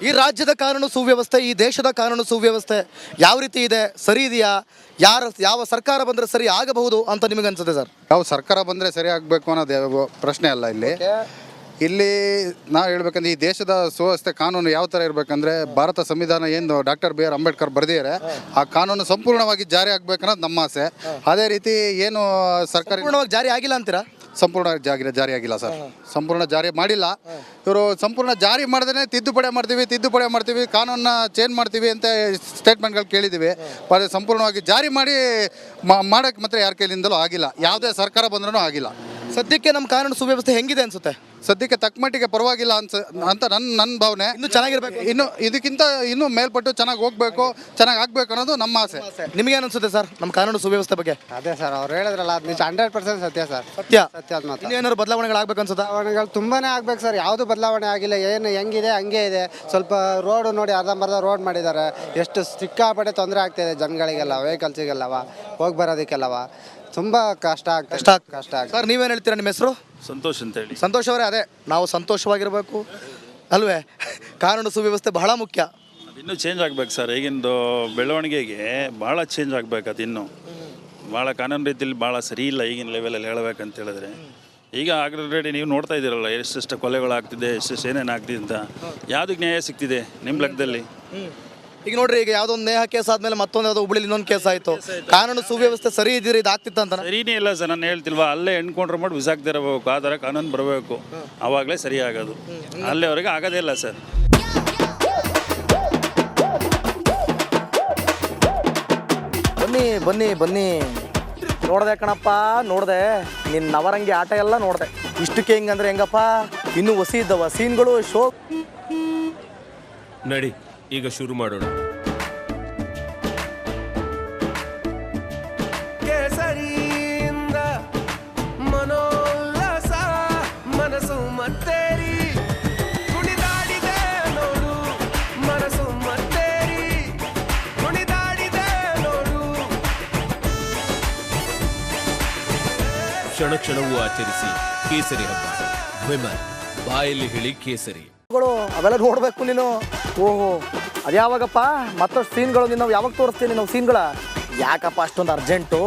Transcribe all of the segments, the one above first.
ಈ ರಾಜ್ಯದ ಕಾನೂನು ಸುವ್ಯವಸ್ಥೆ, ಈ ದೇಶದ ಕಾನೂನು ಸುವ್ಯವಸ್ಥೆ ಯಾವ ರೀತಿ ಇದೆ, ಸರಿ ಇದೆಯಾ? ಯಾವ ಸರ್ಕಾರ ಬಂದರೆ ಸರಿ ಆಗಬಹುದು ಅಂತ ನಿಮಗೆ ಅನ್ಸುತ್ತೆ ಸರ್? ಯಾವ ಸರ್ಕಾರ ಬಂದರೆ ಸರಿ ಆಗಬೇಕು ಅನ್ನೋದು ಪ್ರಶ್ನೆ ಅಲ್ಲ. ಇಲ್ಲಿ ನಾವು ಹೇಳ್ಬೇಕಂದ್ರೆ ಈ ದೇಶದ ಸುವ್ಯವಸ್ಥೆ ಕಾನೂನು ಯಾವ ಥರ ಇರಬೇಕಂದ್ರೆ, ಭಾರತ ಸಂವಿಧಾನ ಏನು ಡಾಕ್ಟರ್ ಬಿ ಆರ್ ಅಂಬೇಡ್ಕರ್ ಬರೆದಿದ್ದಾರೆ ಆ ಕಾನೂನು ಸಂಪೂರ್ಣವಾಗಿ ಜಾರಿ ಆಗಬೇಕನ್ನೋದು ನಮ್ಮ ಆಸೆ. ಅದೇ ರೀತಿ ಏನು ಸರ್ಕಾರ ಜಾರಿ ಆಗಿಲ್ಲ ಅಂತೀರಾ? ಸಂಪೂರ್ಣ ಜಾರಿ ಆಗಿಲ್ಲ ಸರ್, ಸಂಪೂರ್ಣ ಜಾರಿ ಮಾಡಿಲ್ಲ. ಇವರು ಸಂಪೂರ್ಣ ಜಾರಿ ಮಾಡಿದ್ರೆ ತಿದ್ದುಪಡಿ ಮಾಡ್ತೀವಿ, ಕಾನೂನನ್ನ ಚೇಂಜ್ ಮಾಡ್ತೀವಿ ಅಂತ ಸ್ಟೇಟ್ಮೆಂಟ್ಗಳು ಕೇಳಿದ್ದೀವಿ. ಆದರೆ ಸಂಪೂರ್ಣವಾಗಿ ಜಾರಿ ಮಾಡೋಕ್ಕೆ ಮಾತ್ರ ಯಾರ ಕೈಲಿಂದಲೂ ಆಗಿಲ್ಲ, ಯಾವುದೇ ಸರ್ಕಾರ ಬಂದ್ರೂ ಆಗಿಲ್ಲ. ಸದ್ಯಕ್ಕೆ ನಮ್ಮ ಕಾನೂನು ಸುವ್ಯವಸ್ಥೆ ಹೆಂಗಿದೆ ಅನ್ಸುತ್ತೆ? ಸದ್ಯಕ್ಕೆ ತಕ್ಕ ಮಟ್ಟಿಗೆ ಪರವಾಗಿಲ್ಲ ಅಂತ ನನ್ನ ಭಾವನೆ. ಇನ್ನೂ ಚೆನ್ನಾಗಿರ್ಬೇಕು, ಇದಕ್ಕಿಂತ ಇನ್ನೂ ಮೇಲ್ಪಟ್ಟು ಚೆನ್ನಾಗಿ ಹೋಗ್ಬೇಕು, ಚೆನ್ನಾಗಿ ಆಗ್ಬೇಕು ಅನ್ನೋದು ನಮ್ಮ ಆಸೆ. ನಿಮಗೇನು ಅನ್ಸುತ್ತೆ ಸರ್ ನಮ್ಮ ಕಾನೂನು ಸುವ್ಯವಸ್ಥೆ ಬಗ್ಗೆ? ಅದೇ ಸರ್, ಅವ್ರು ಹೇಳಿದ್ರಲ್ಲ ಅದು ನಿಜ, 100% ಸತ್ಯ ಸರ್. ಸತ್ಯ ಅದು ಮಾತ್ರ. ಇನ್ನೇನಾದ್ರು ಬದಲಾವಣೆಗಳಾಗಬೇಕು ಅನ್ಸುತ್ತಾ? ಬದಲಾವಣೆಗಳು ತುಂಬಾನೇ ಆಗ್ಬೇಕು ಸರ್. ಯಾವುದು ಬದಲಾವಣೆ ಆಗಿಲ್ಲ, ಏನು ಹೆಂಗಿದೆ ಹಂಗೆ ಇದೆ. ಸ್ವಲ್ಪ ರೋಡ್ ನೋಡಿ, ಅರ್ಧಂಬರ್ಧ ರೋಡ್ ಮಾಡಿದ್ದಾರೆ. ಎಷ್ಟು ಸಿಕ್ಕಾಪಟ್ಟೆ ತೊಂದರೆ ಆಗ್ತಾಯಿದೆ ಜನಗಳಿಗೆಲ್ಲ, ವೆಹಿಕಲ್ಸಿಗೆಲ್ಲವ, ಹೋಗಿ ಬರೋದಕ್ಕೆಲ್ಲವ ತುಂಬ ಕಷ್ಟ ಆಗ್ತದೆ. ಸರ್ ನೀವೇನು ಹೇಳ್ತೀರಾ? ನಿಮ್ಮ ಹೆಸರು? ಸಂತೋಷ್ ಅಂತ ಹೇಳಿ. ಸಂತೋಷ್ ಅವರೇ, ಅದೇ ನಾವು ಸಂತೋಷವಾಗಿರಬೇಕು ಅಲ್ವೇ? ಕಾನೂನು ಸುವ್ಯವಸ್ಥೆ ಬಹಳ ಮುಖ್ಯ. ಇನ್ನೂ ಚೇಂಜ್ ಆಗ್ಬೇಕು ಸರ್. ಈಗಿಂದು ಬೆಳವಣಿಗೆಗೆ ಭಾಳ ಚೇಂಜ್ ಆಗ್ಬೇಕು. ಅದು ಇನ್ನೂ ಭಾಳ ಕಾನೂನು ರೀತಿಯಲ್ಲಿ ಭಾಳ ಸರಿ ಇಲ್ಲ ಈಗಿನ ಲೆವೆಲಲ್ಲಿ ಹೇಳ್ಬೇಕಂತ ಹೇಳಿದ್ರೆ. ಈಗ ಆಲ್ರೆಡಿ ನೀವು ನೋಡ್ತಾ ಇದ್ದೀರಲ್ಲ, ಎಷ್ಟೆಷ್ಟು ಕೊಲೆಗಳಾಗ್ತಿದೆ, ಎಷ್ಟೆಷ್ಟು ಏನೇನು ಆಗ್ತಿದೆ ಅಂತ. ಯಾವುದಕ್ಕೆ ನ್ಯಾಯ ಸಿಗ್ತಿದೆ ನಿಮ್ಮ ಲೆಕ್ಕದಲ್ಲಿ? ಈಗ ನೋಡ್ರಿ, ಈಗ ಯಾವುದೊಂದು ನೇಹ ಕೇಸ್ ಆದ್ಮೇಲೆ ಮತ್ತೊಂದು ಯಾವುದೋ ಹುಬ್ಳಿಲಿ ಇನ್ನೊಂದು ಕೇಸ್ ಆಯಿತು. ಕಾನೂನು ಸುವ್ಯವಸ್ಥೆ ಸರಿ ಇದ್ದೀರಿ, ಇದು ಆಗ್ತಿತ್ತು ಅಂತ? ಸರಿನೇ ಇಲ್ಲ ಸರ್, ನಾನು ಹೇಳ್ತಿಲ್ವಾ, ಅಲ್ಲೇ ಎಣ್ಕೊಂಡ್ರೆ ಮಾಡಿ ಬಿಸಾಕ್ತಿರಬೇಕು. ಆ ಥರ ಕಾನೂನು ಬರಬೇಕು, ಆವಾಗಲೇ ಸರಿ ಆಗೋದು. ಅಲ್ಲೇವರೆಗೆ ಆಗೋದೇ ಇಲ್ಲ ಸರ್. ಬನ್ನಿ ನೋಡ್ದೆ ಕಣಪ್ಪ, ನೋಡ್ದೆ ನಿನ್ನ ನವರಂಗಿ ಆಟ ಎಲ್ಲ ನೋಡ್ದೆ. ಇಷ್ಟಕ್ಕೆ ಹೆಂಗಂದ್ರೆ ಹೆಂಗಪ್ಪ, ಇನ್ನೂ ಹೊಸಿ ಇದ್ದವ ಸೀನ್ಗಳು, ಶೋ. ನಡಿ ಈಗ ಶುರು ಮಾಡೋಣ. ಕೇಸರಿಯಿಂದ ಮನೋಲ್ಲಾಸ ಮನಸ್ಸು ಮತ್ತೇರಿ ಕುಣಿದಾಡಿದೆ ನೋಡು, ಮನಸ್ಸು ಮತ್ತೇರಿ ಕುಣಿದಾಡಿದೆ ನೋಡು. ಕ್ಷಣ ಕ್ಷಣವೂ ಆಚರಿಸಿ ಕೇಸರಿ ಹಬ್ಬ. ವಿಮಲ್ ಬಾಯಲ್ಲಿ ಹೇಳಿ ಕೇಸರಿ. ಅವೆಲ್ಲ ನೋಡ್ಬೇಕು ನೀನು. ಓಹೋ, ಅದ್ಯಾವಾಗಪ್ಪ ಮತ್ತಷ್ಟು ಸೀನ್ಗಳು ನೀನು ಯಾವಾಗ ತೋರಿಸ್ತೀನಿ ನಾವು ಸೀನ್ಗಳ? ಯಾಕಪ್ಪ ಅಷ್ಟೊಂದು ಅರ್ಜೆಂಟು?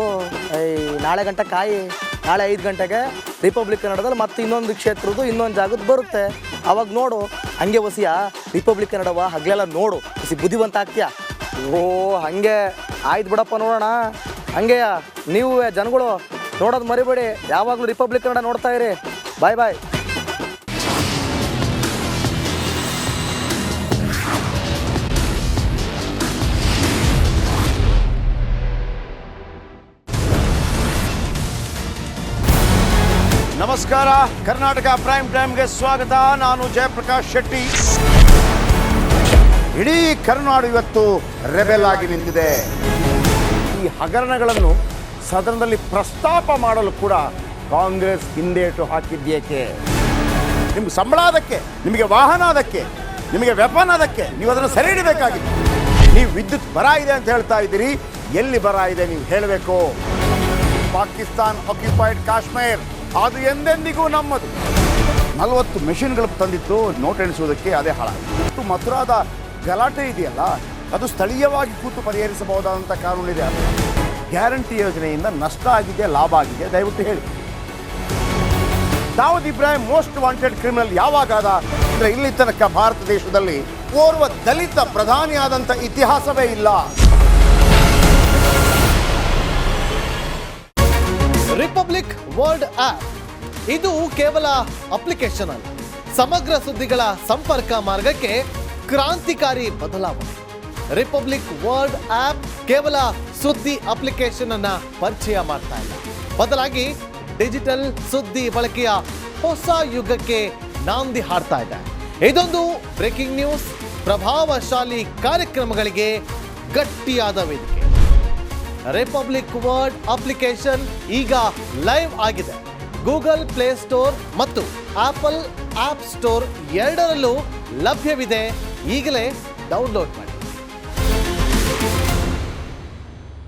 ನಾಳೆ ಗಂಟೆ ಕಾಯಿ, ನಾಳೆ 5 ಗಂಟೆಗೆ ರಿಪಬ್ಲಿಕ್ ಕನ್ನಡದಲ್ಲಿ ಮತ್ತೆ ಇನ್ನೊಂದು ಕ್ಷೇತ್ರದ್ದು ಇನ್ನೊಂದು ಜಾಗದ್ದು ಬರುತ್ತೆ, ಅವಾಗ ನೋಡು. ಹಂಗೆ ಹೊಸಿಯ ರಿಪಬ್ಲಿಕ್ ಕನ್ನಡವ ಹಗಲೆಲ್ಲ ನೋಡು, ಹೊಸಿ ಬುದ್ಧಿವಂತ ಆಗ್ತೀಯ. ಓ ಹಂಗೆ ಆಯ್ತು ಬಿಡಪ್ಪ, ನೋಡೋಣ. ಹಂಗೆಯ ನೀವು ಜನಗಳು ನೋಡೋದು ಮರಿಬೇಡಿ, ಯಾವಾಗಲೂ ರಿಪಬ್ಲಿಕ್ ಕನ್ನಡ ನೋಡ್ತಾ ಇರಿ. ಬಾಯ್ ಬಾಯ್. ನಮಸ್ಕಾರ, ಕರ್ನಾಟಕ ಪ್ರೈಮ್ ಟೈಮ್ಗೆ ಸ್ವಾಗತ. ನಾನು ಜಯಪ್ರಕಾಶ್ ಶೆಟ್ಟಿ. ಇಡೀ ಕರ್ನಾಡು ಇವತ್ತು ರೆಬೆಲ್ ಆಗಿ ನಿಂತಿದೆ. ಈ ಹಗರಣಗಳನ್ನು ಸದನದಲ್ಲಿ ಪ್ರಸ್ತಾಪ ಮಾಡಲು ಕೂಡ ಕಾಂಗ್ರೆಸ್ ಹಿಂದೇಟು ಹಾಕಿದ್ದೇಕೆ? ನಿಮ್ಗೆ ಸಂಬಳ ಅದಕ್ಕೆ, ನಿಮಗೆ ವಾಹನ ಅದಕ್ಕೆ, ನಿಮಗೆ ವೆಪನ್ ಅದಕ್ಕೆ, ನೀವು ಅದನ್ನು ಸೆರೆ ಹಿಡಿಬೇಕಾಗಿತ್ತು. ನೀವು ವಿದ್ಯುತ್ ಬರ ಇದೆ ಅಂತ ಹೇಳ್ತಾ ಇದ್ದೀರಿ, ಎಲ್ಲಿ ಬರ ಇದೆ ನೀವು ಹೇಳಬೇಕು. ಪಾಕಿಸ್ತಾನ್ ಆಕ್ಯುಪೈಡ್ ಕಾಶ್ಮೀರ್ ಅದು ಎಂದೆಂದಿಗೂ ನಮ್ಮದು. 40 ಮೆಷಿನ್ಗಳು ತಂದಿತ್ತು ನೋಟ್ ಎಣಿಸುವುದಕ್ಕೆ, ಅದೇ ಹಾಳಾಯಿತು. ಮಥುರಾದ ಗಲಾಟೆ ಇದೆಯಲ್ಲ, ಅದು ಸ್ಥಳೀಯವಾಗಿ ಕೂತು ಪರಿಹರಿಸಬಹುದಾದಂಥ ಕಾನೂನಿದೆ. ಗ್ಯಾರಂಟಿ ಯೋಜನೆಯಿಂದ ನಷ್ಟ ಆಗಿದೆ, ಲಾಭ ಆಗಿದೆ, ದಯವಿಟ್ಟು ಹೇಳಿ. Dawood Ibrahim most wanted criminal ಯಾವಾಗಾದ ಅಂದರೆ ಇಲ್ಲಿ ತನಕ ಭಾರತ ದೇಶದಲ್ಲಿ ಓರ್ವ ದಲಿತ ಪ್ರಧಾನಿಯಾದಂಥ ಇತಿಹಾಸವೇ ಇಲ್ಲ. ರಿಪಬ್ಲಿಕ್ ವರ್ಲ್ಡ್ ಆಪ್ ಇದು ಕೇವಲ ಅಪ್ಲಿಕೇಶನ್ ಅಲ್ಲ, ಸಮಗ್ರ ಸುದ್ದಿಗಳ ಸಂಪರ್ಕ ಮಾರ್ಗಕ್ಕೆ ಕ್ರಾಂತಿಕಾರಿ ಬದಲಾವಣೆ. ರಿಪಬ್ಲಿಕ್ ವರ್ಲ್ಡ್ ಆಪ್ ಕೇವಲ ಸುದ್ದಿ ಅಪ್ಲಿಕೇಶನ್ ಅನ್ನ ಪರಿಚಯ ಮಾಡ್ತಾ ಇಲ್ಲ, ಬದಲಾಗಿ ಡಿಜಿಟಲ್ ಸುದ್ದಿ ಬಳಕೆಯ ಹೊಸ ಯುಗಕ್ಕೆ ನಾಂದಿ ಹಾಡ್ತಾ ಇದೆ. ಇದೊಂದು ಬ್ರೇಕಿಂಗ್ ನ್ಯೂಸ್, ಪ್ರಭಾವಶಾಲಿ ಕಾರ್ಯಕ್ರಮಗಳಿಗೆ ಗಟ್ಟಿಯಾದ ವೇದಿಕೆ. ರಿಪಬ್ಲಿಕ್ ವರ್ಲ್ಡ್ ಅಪ್ಲಿಕೇಶನ್ ಈಗ ಲೈವ್ ಆಗಿದೆ. ಗೂಗಲ್ ಪ್ಲೇ ಸ್ಟೋರ್ ಮತ್ತು ಆಪಲ್ ಆಪ್ ಸ್ಟೋರ್ ಎರಡರಲ್ಲೂ ಲಭ್ಯವಿದೆ. ಈಗಲೇ ಡೌನ್ಲೋಡ್ ಮಾಡಿ.